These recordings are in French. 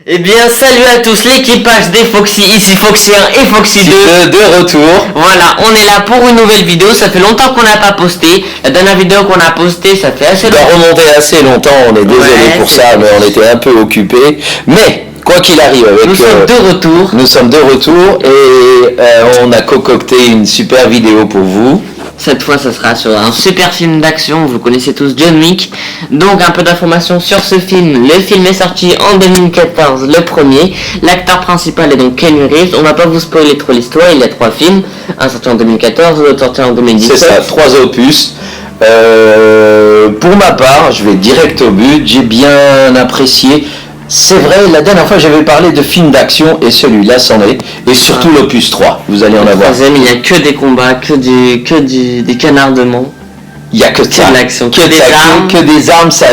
Eh bien, salut à tous, l'équipage des Foxy, ici Foxy 1 et Foxy 2. De retour. Voilà, on est là pour une nouvelle vidéo, ça fait longtemps qu'on n'a pas posté. La dernière vidéo qu'on a postée, ça fait assez longtemps. Ça a remonté assez longtemps, on est désolé pour ça, mais on était un peu occupés. Mais, quoi qu'il arrive, nous sommes de retour. Nous sommes de retour et on a concocté une super vidéo pour vous. Cette fois, ce sera sur un super film d'action, vous connaissez tous John Wick. Donc, un peu d'informations sur ce film. Le film est sorti en 2014, le premier. L'acteur principal est donc Keanu Reeves. On va pas vous spoiler trop l'histoire, il y a 3 films. Un sorti en 2014, l'autre sorti en 2017. C'est ça, 3 opus. Pour ma part, je vais direct au but, j'ai bien apprécié. C'est vrai, la dernière fois j'avais parlé de films d'action et celui-là c'en est, et surtout l'opus 3, vous allez en avoir. Troisième, il n'y a que des combats, que des canardements. Il n'y a que de l'action, que des armes, ça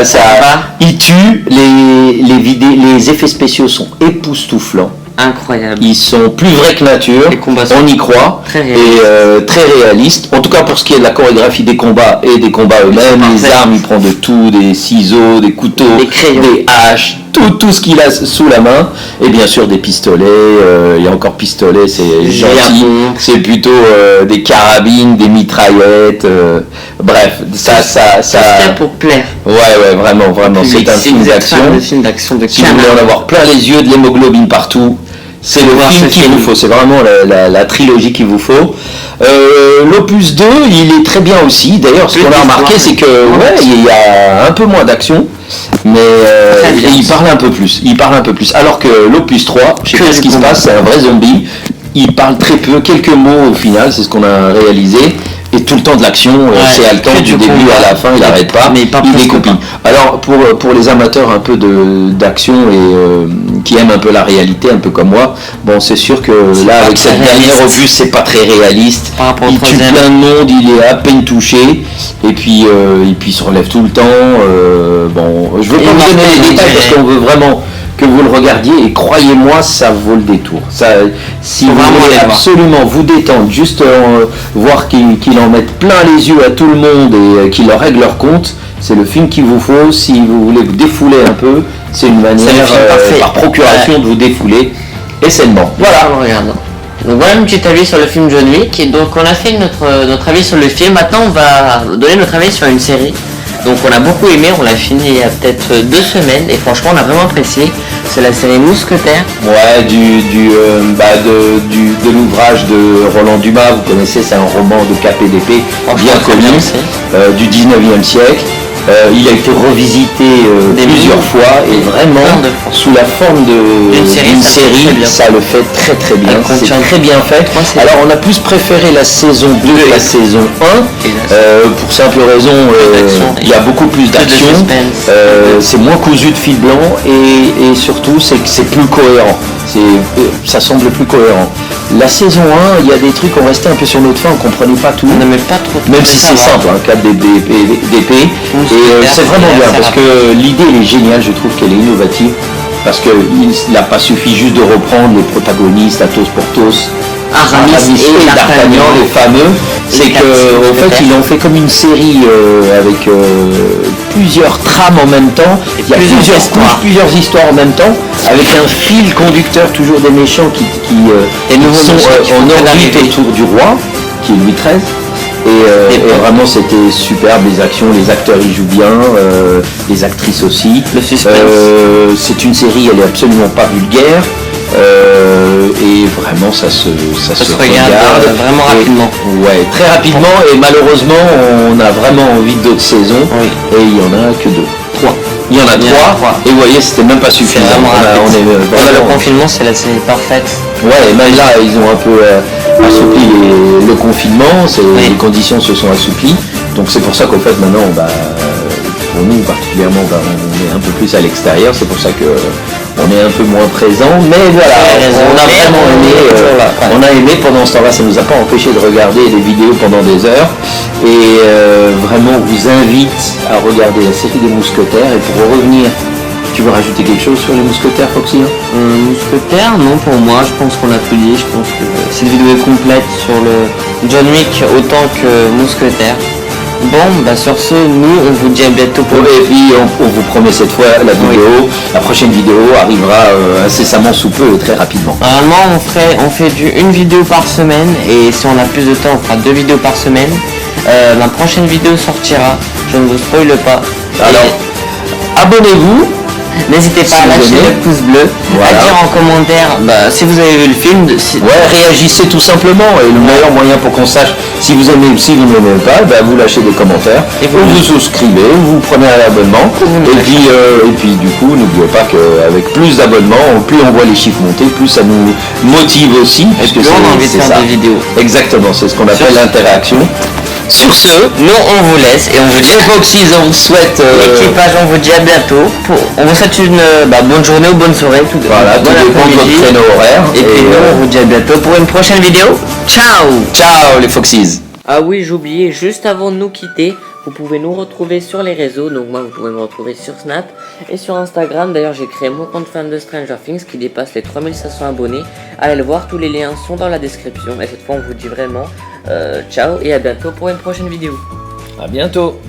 il tue, les effets spéciaux sont époustouflants. Incroyable. Ils sont plus vrais que nature, on y croit, très réalistes. En tout cas pour ce qui est de la chorégraphie des combats et des combats eux-mêmes, les armes, il prend de tout, des ciseaux, des couteaux, des haches, tout ce qu'il a sous la main, et bien sûr des pistolets, il y a encore pistolets, c'est gentil, c'est plutôt des carabines, des mitraillettes, bref, ça pour plaire. Ouais, vraiment, c'est un film d'action. Si vous voulez en avoir plein les yeux, de l'hémoglobine partout, c'est le film qu'il vous faut, c'est vraiment la trilogie qu'il vous faut. L'opus 2, il est très bien aussi. D'ailleurs, ce qu'on a remarqué, c'est que il y a un peu moins d'action, mais il parle un peu plus. Alors que l'opus 3, je sais pas ce qui se passe, c'est un vrai zombie. Il parle très peu, quelques mots au final, c'est ce qu'on a réalisé. Et tout le temps de l'action, c'est haletant du début à la fin, il n'arrête pas, il découpe. Alors pour les amateurs un peu d'action et qui aiment un peu la réalité, un peu comme moi, bon c'est sûr que là avec cette dernière opus c'est pas très réaliste. Il tue plein de monde, il est à peine touché, et puis il se relève tout le temps. Bon, je veux pas vous donner les détails parce qu'on veut vraiment que vous le regardiez, et croyez-moi, ça vaut le détour. Ça, si vous voulez absolument vous détendre, juste voir qu'il en mette plein les yeux à tout le monde et qu'il leur règle leur compte, c'est le film qu'il vous faut. Si vous voulez vous défouler un peu, c'est une manière par procuration de vous défouler, et sainement. Voilà. Donc voilà un petit avis sur le film John Wick, et donc on a fait notre avis sur le film. Maintenant on va donner notre avis sur une série. Donc on a beaucoup aimé, on l'a fini il y a peut-être 2 semaines, et franchement on a vraiment apprécié. C'est la série Mousquetaires. Ouais, de l'ouvrage de Roland Dumas, vous connaissez, c'est un roman de KPDP bien connu, du 19e siècle. Il a été revisité plusieurs fois, et vraiment sous la forme d'une série, ça le fait très bien, c'est très bien fait. Alors on a plus préféré la saison 2 que la saison 1, pour simple raison, il y a beaucoup plus d'action, c'est moins cousu de fil blanc, et surtout c'est que c'est plus cohérent, ça semble plus cohérent. La saison 1, il y a des trucs, on restait un peu sur notre fin, on comprenait pas tout, même si c'est simple, 4 d'épée. Et c'est vraiment bien, parce que l'idée elle est géniale, je trouve qu'elle est innovative, parce qu'il n'a pas suffi juste de reprendre les protagonistes, Athos, Porthos, Aramis et D'Artagnan, les fameux. C'est qu'en fait ils ont fait comme une série avec plusieurs trames en même temps, il y a plusieurs histoires en même temps, avec un fil conducteur, toujours des méchants qui sont en orbite autour du roi, qui est Louis XIII. Et vraiment c'était superbe, les actions, les acteurs y jouent bien, les actrices aussi. C'est une série, elle est absolument pas vulgaire, et vraiment ça se regarde vraiment rapidement. Ouais, très rapidement, et malheureusement on a vraiment envie d'autres saisons, et il y en a que 3. Il y en a 3, et vous voyez, c'était même pas suffisant. Le confinement, c'est la série parfaite. Ouais, mais là, ils ont un peu assoupli le confinement, les conditions se sont assouplies. Donc c'est pour ça qu'en fait, maintenant, pour nous particulièrement, on est un peu plus à l'extérieur. C'est pour ça que on est un peu moins présent. Mais voilà, on a vraiment aimé. On a aimé pendant ce temps-là, ça nous a pas empêché de regarder des vidéos pendant des heures. Et vraiment, on vous invite à regarder la série des Mousquetaires. Et pour revenir, tu veux rajouter quelque chose sur les Mousquetaires, Foxy? Mousquetaires, non, pour moi, je pense qu'on a tout dit. Je pense que cette vidéo est complète sur le John Wick autant que Mousquetaires. Bon, bah sur ce, nous, on vous dit à bientôt pour... Et puis on vous promet cette fois la vidéo, la prochaine vidéo arrivera incessamment sous peu et très rapidement. Normalement, on fait une vidéo par semaine, et si on a plus de temps, on fera 2 vidéos par semaine. Ma prochaine vidéo sortira, je ne vous spoile pas. Alors, abonnez-vous. N'hésitez pas à lâcher le pouce bleu, à dire en commentaire si vous avez vu le film. Réagissez tout simplement, et le meilleur moyen pour qu'on sache si vous aimez ou si vous n'aimez pas, vous lâchez des commentaires, et vous souscrivez, vous prenez un abonnement, et puis du coup n'oubliez pas qu'avec plus d'abonnements, plus on voit les chiffres monter, plus ça nous motive aussi, parce que on a envie de faire des vidéos. Exactement, c'est ce qu'on appelle l'interaction. Sur ce, nous on vous laisse et on vous dit Foxys, on vous souhaite l'équipage, on vous dit à bientôt. On vous souhaite une bonne journée ou bonne soirée. Tout dépend de votre créneau horaire. Et puis nous on vous dit à bientôt pour une prochaine vidéo. Ciao. Ciao les Foxys. Ah oui, j'oubliais, juste avant de nous quitter, vous pouvez nous retrouver sur les réseaux. Donc moi vous pouvez me retrouver sur Snap et sur Instagram. D'ailleurs j'ai créé mon compte fan de Stranger Things qui dépasse les 3500 abonnés. Allez le voir, tous les liens sont dans la description. Et cette fois on vous dit vraiment ciao et à bientôt pour une prochaine vidéo. À bientôt.